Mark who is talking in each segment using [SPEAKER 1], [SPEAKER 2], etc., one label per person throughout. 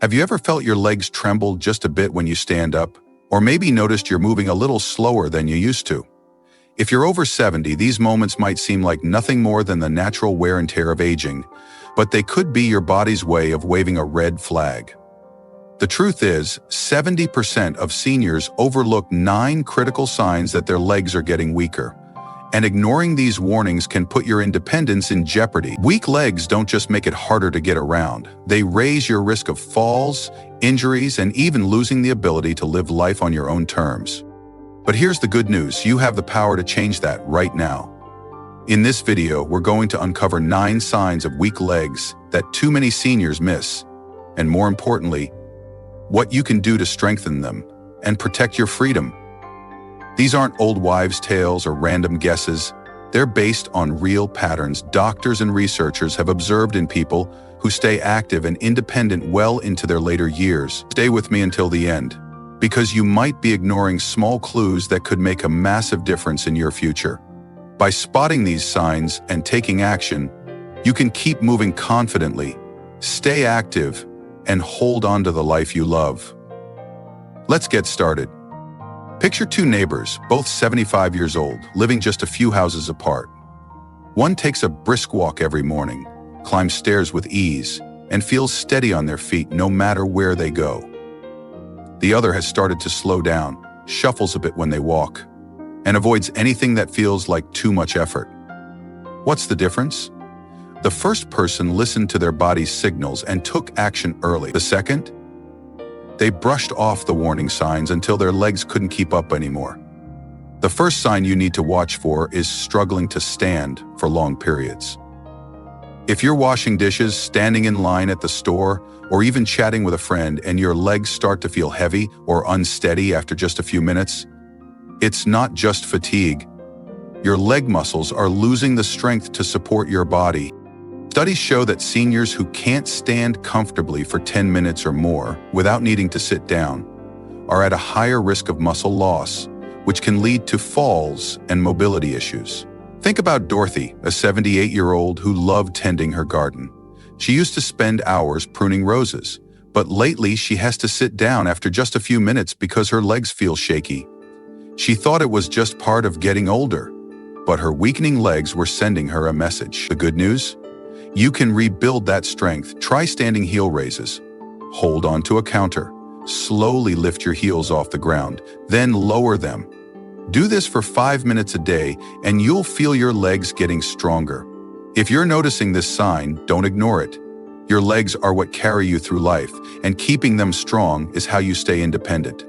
[SPEAKER 1] Have you ever felt your legs tremble just a bit when you stand up? Or maybe noticed you're moving a little slower than you used to? If you're over 70, these moments might seem like nothing more than the natural wear and tear of aging, but they could be your body's way of waving a red flag. The truth is, 70% of seniors overlook 9 critical signs that their legs are getting weaker. And ignoring these warnings can put your independence in jeopardy. Weak legs don't just make it harder to get around. They raise your risk of falls, injuries, and even losing the ability to live life on your own terms. But here's the good news. You have the power to change that right now. In this video, we're going to uncover 9 signs of weak legs that too many seniors miss. And more importantly, what you can do to strengthen them and protect your freedom. These aren't old wives' tales or random guesses. They're based on real patterns doctors and researchers have observed in people who stay active and independent well into their later years. Stay with me until the end, because you might be ignoring small clues that could make a massive difference in your future. By spotting these signs and taking action, you can keep moving confidently, stay active, and hold on to the life you love. Let's get started. Picture 2 neighbors, both 75 years old, living just a few houses apart. One takes a brisk walk every morning, climbs stairs with ease, and feels steady on their feet no matter where they go. The other has started to slow down, shuffles a bit when they walk, and avoids anything that feels like too much effort. What's the difference? The first person listened to their body's signals and took action early. The second? They brushed off the warning signs until their legs couldn't keep up anymore. The first sign you need to watch for is struggling to stand for long periods. If you're washing dishes, standing in line at the store, or even chatting with a friend and your legs start to feel heavy or unsteady after just a few minutes, it's not just fatigue. Your leg muscles are losing the strength to support your body. Studies show that seniors who can't stand comfortably for 10 minutes or more without needing to sit down are at a higher risk of muscle loss, which can lead to falls and mobility issues. Think about Dorothy, a 78-year-old who loved tending her garden. She used to spend hours pruning roses, but lately she has to sit down after just a few minutes because her legs feel shaky. She thought it was just part of getting older, but her weakening legs were sending her a message. The good news? You can rebuild that strength. Try standing heel raises. Hold onto a counter. Slowly lift your heels off the ground, then lower them. Do this for 5 minutes a day, and you'll feel your legs getting stronger. If you're noticing this sign, don't ignore it. Your legs are what carry you through life, and keeping them strong is how you stay independent.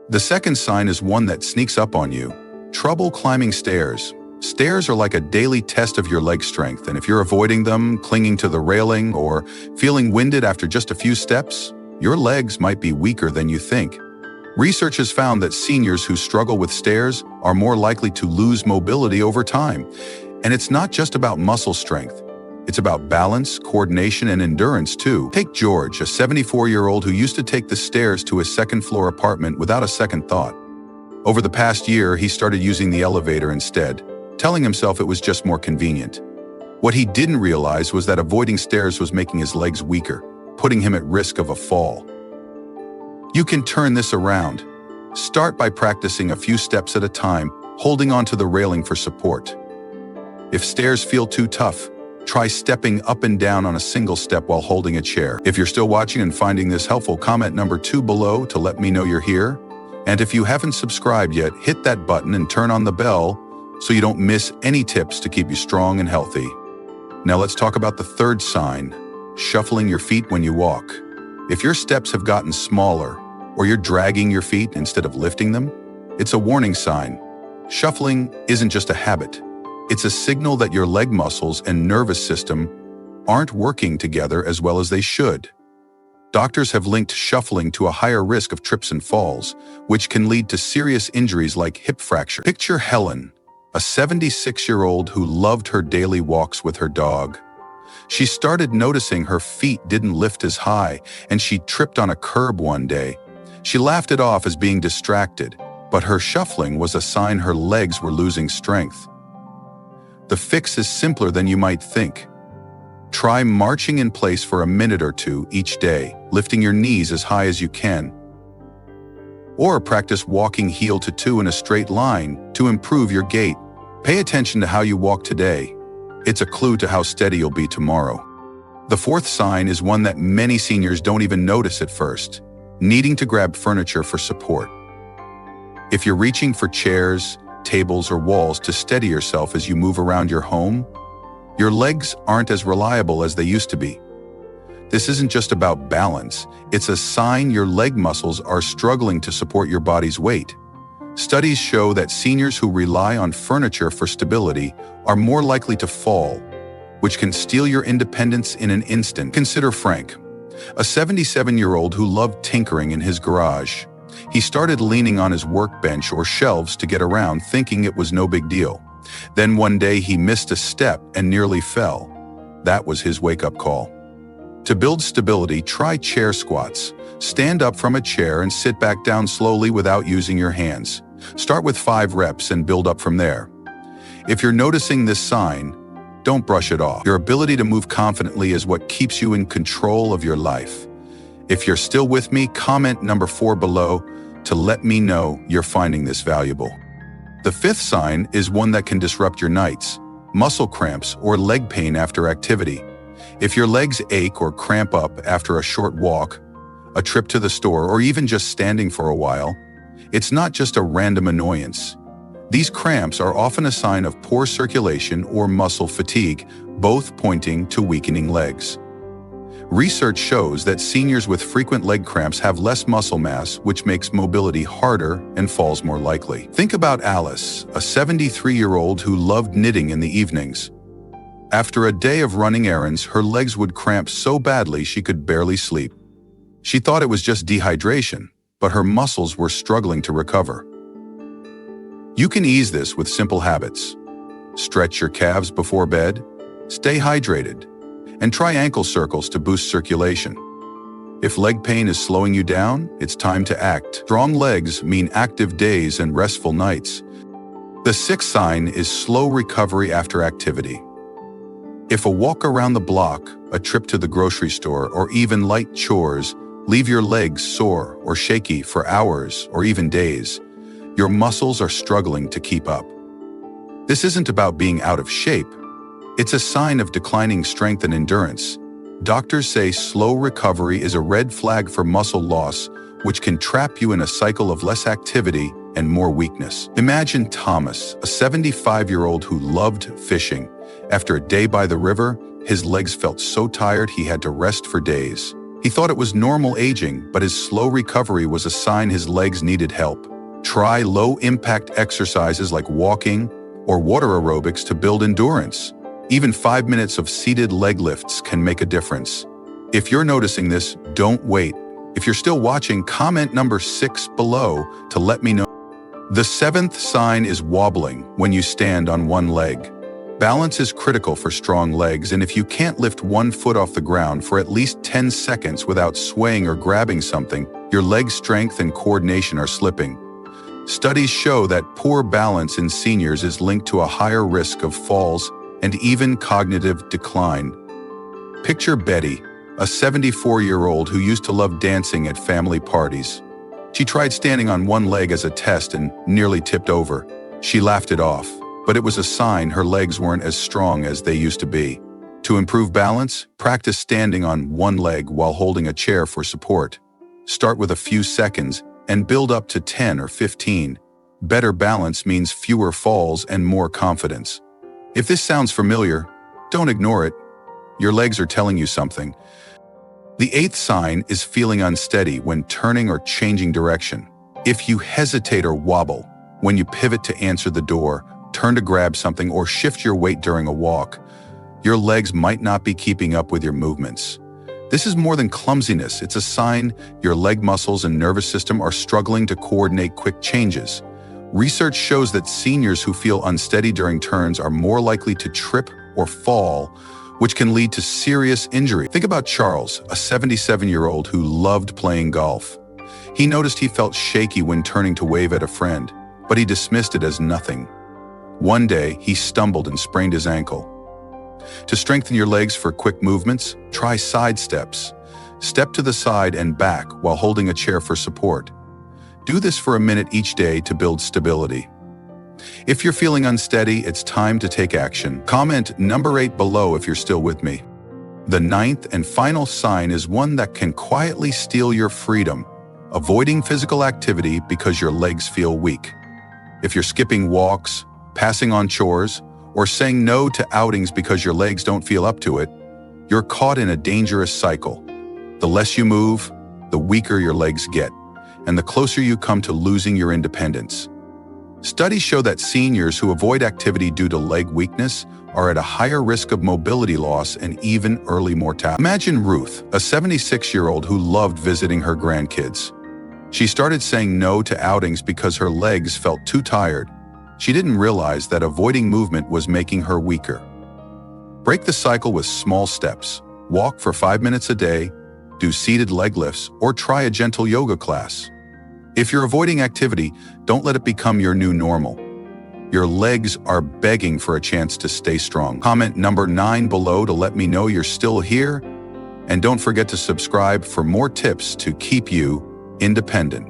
[SPEAKER 1] The second sign is one that sneaks up on you. Trouble climbing stairs. Stairs are like a daily test of your leg strength, and if you're avoiding them, clinging to the railing, or feeling winded after just a few steps, your legs might be weaker than you think. Research has found that seniors who struggle with stairs are more likely to lose mobility over time. And it's not just about muscle strength. It's about balance, coordination, and endurance too. Take George, a 74-year-old who used to take the stairs to his second-floor apartment without a second thought. Over the past year, he started using the elevator instead, telling himself it was just more convenient. What he didn't realize was that avoiding stairs was making his legs weaker, putting him at risk of a fall. You can turn this around. Start by practicing a few steps at a time, holding onto the railing for support. If stairs feel too tough, try stepping up and down on a single step while holding a chair. If you're still watching and finding this helpful, comment number 2 below to let me know you're here. And if you haven't subscribed yet, hit that button and turn on the bell so you don't miss any tips to keep you strong and healthy. Now let's talk about the third sign, shuffling your feet when you walk. If your steps have gotten smaller, or you're dragging your feet instead of lifting them, it's a warning sign. Shuffling isn't just a habit. It's a signal that your leg muscles and nervous system aren't working together as well as they should. Doctors have linked shuffling to a higher risk of trips and falls, which can lead to serious injuries like hip fracture. Picture Helen, a 76-year-old who loved her daily walks with her dog. She started noticing her feet didn't lift as high, and she tripped on a curb one day. She laughed it off as being distracted, but her shuffling was a sign her legs were losing strength. The fix is simpler than you might think. Try marching in place for a minute or two each day, lifting your knees as high as you can. Or practice walking heel to toe in a straight line to improve your gait. Pay attention to how you walk today. It's a clue to how steady you'll be tomorrow. The fourth sign is one that many seniors don't even notice at first: needing to grab furniture for support. If you're reaching for chairs, tables, or walls to steady yourself as you move around your home, your legs aren't as reliable as they used to be. This isn't just about balance, it's a sign your leg muscles are struggling to support your body's weight. Studies show that seniors who rely on furniture for stability are more likely to fall, which can steal your independence in an instant. Consider Frank, a 77-year-old who loved tinkering in his garage. He started leaning on his workbench or shelves to get around, thinking it was no big deal. Then one day he missed a step and nearly fell. That was his wake-up call. To build stability, try chair squats. Stand up from a chair and sit back down slowly without using your hands. Start with 5 reps and build up from there. If you're noticing this sign, don't brush it off. Your ability to move confidently is what keeps you in control of your life. If you're still with me, comment number 4 below to let me know you're finding this valuable. The fifth sign is one that can disrupt your nights: muscle cramps or leg pain after activity. If your legs ache or cramp up after a short walk, a trip to the store, or even just standing for a while, it's not just a random annoyance. These cramps are often a sign of poor circulation or muscle fatigue, both pointing to weakening legs. Research shows that seniors with frequent leg cramps have less muscle mass, which makes mobility harder and falls more likely. Think about Alice, a 73-year-old who loved knitting in the evenings. After a day of running errands, her legs would cramp so badly she could barely sleep. She thought it was just dehydration, but her muscles were struggling to recover. You can ease this with simple habits. Stretch your calves before bed, stay hydrated, and try ankle circles to boost circulation. If leg pain is slowing you down, it's time to act. Strong legs mean active days and restful nights. The sixth sign is slow recovery after activity. If a walk around the block, a trip to the grocery store, or even light chores leave your legs sore or shaky for hours or even days, your muscles are struggling to keep up. This isn't about being out of shape. It's a sign of declining strength and endurance. Doctors say slow recovery is a red flag for muscle loss, which can trap you in a cycle of less activity and more weakness. Imagine Thomas, a 75-year-old who loved fishing. After a day by the river, his legs felt so tired he had to rest for days. He thought it was normal aging, but his slow recovery was a sign his legs needed help. Try low-impact exercises like walking or water aerobics to build endurance. Even 5 minutes of seated leg lifts can make a difference. If you're noticing this, don't wait. If you're still watching, comment number 6 below to let me know. The seventh sign is wobbling when you stand on one leg. Balance is critical for strong legs, and if you can't lift one foot off the ground for at least 10 seconds without swaying or grabbing something, your leg strength and coordination are slipping. Studies show that poor balance in seniors is linked to a higher risk of falls and even cognitive decline. Picture Betty, a 74-year-old who used to love dancing at family parties. She tried standing on one leg as a test and nearly tipped over. She laughed it off, but it was a sign her legs weren't as strong as they used to be. To improve balance, practice standing on one leg while holding a chair for support. Start with a few seconds and build up to 10 or 15. Better balance means fewer falls and more confidence. If this sounds familiar, don't ignore it. Your legs are telling you something. The eighth sign is feeling unsteady when turning or changing direction. If you hesitate or wobble when you pivot to answer the door, turn to grab something, or shift your weight during a walk, your legs might not be keeping up with your movements. This is more than clumsiness. It's a sign your leg muscles and nervous system are struggling to coordinate quick changes. Research shows that seniors who feel unsteady during turns are more likely to trip or fall, which can lead to serious injury. Think about Charles, a 77-year-old who loved playing golf. He noticed he felt shaky when turning to wave at a friend, but he dismissed it as nothing. One day, he stumbled and sprained his ankle. To strengthen your legs for quick movements, try side steps. Step to the side and back while holding a chair for support. Do this for a minute each day to build stability. If you're feeling unsteady, it's time to take action. Comment number 8 below if you're still with me. The 9th and final sign is one that can quietly steal your freedom, avoiding physical activity because your legs feel weak. If you're skipping walks, passing on chores, or saying no to outings because your legs don't feel up to it, you're caught in a dangerous cycle. The less you move, the weaker your legs get, and the closer you come to losing your independence. Studies show that seniors who avoid activity due to leg weakness are at a higher risk of mobility loss and even early mortality. Imagine Ruth, a 76-year-old who loved visiting her grandkids. She started saying no to outings because her legs felt too tired. She didn't realize that avoiding movement was making her weaker. Break the cycle with small steps. Walk for 5 minutes a day, do seated leg lifts, or try a gentle yoga class. If you're avoiding activity, don't let it become your new normal. Your legs are begging for a chance to stay strong. Comment number 9 below to let me know you're still here. And don't forget to subscribe for more tips to keep you independent.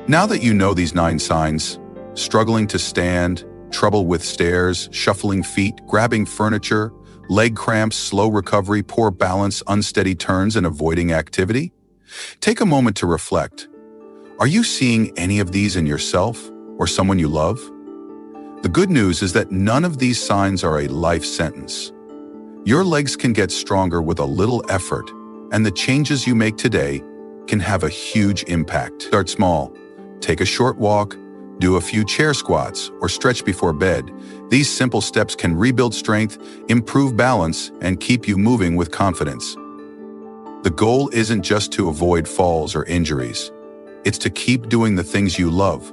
[SPEAKER 1] Now that you know these 9 signs, struggling to stand, trouble with stairs, shuffling feet, grabbing furniture, leg cramps, slow recovery, poor balance, unsteady turns, and avoiding activity? Take a moment to reflect. Are you seeing any of these in yourself or someone you love? The good news is that none of these signs are a life sentence. Your legs can get stronger with a little effort, and the changes you make today can have a huge impact. Start small. Take a short walk, do a few chair squats, or stretch before bed. These simple steps can rebuild strength, improve balance, and keep you moving with confidence. The goal isn't just to avoid falls or injuries. It's to keep doing the things you love,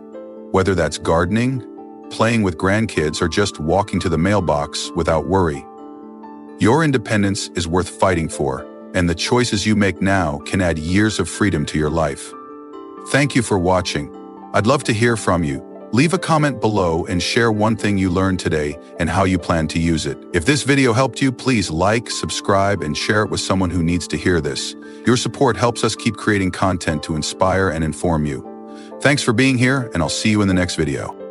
[SPEAKER 1] whether that's gardening, playing with grandkids, or just walking to the mailbox without worry. Your independence is worth fighting for, and the choices you make now can add years of freedom to your life. Thank you for watching. I'd love to hear from you. Leave a comment below and share one thing you learned today and how you plan to use it. If this video helped you, please like, subscribe, and share it with someone who needs to hear this. Your support helps us keep creating content to inspire and inform you. Thanks for being here, and I'll see you in the next video.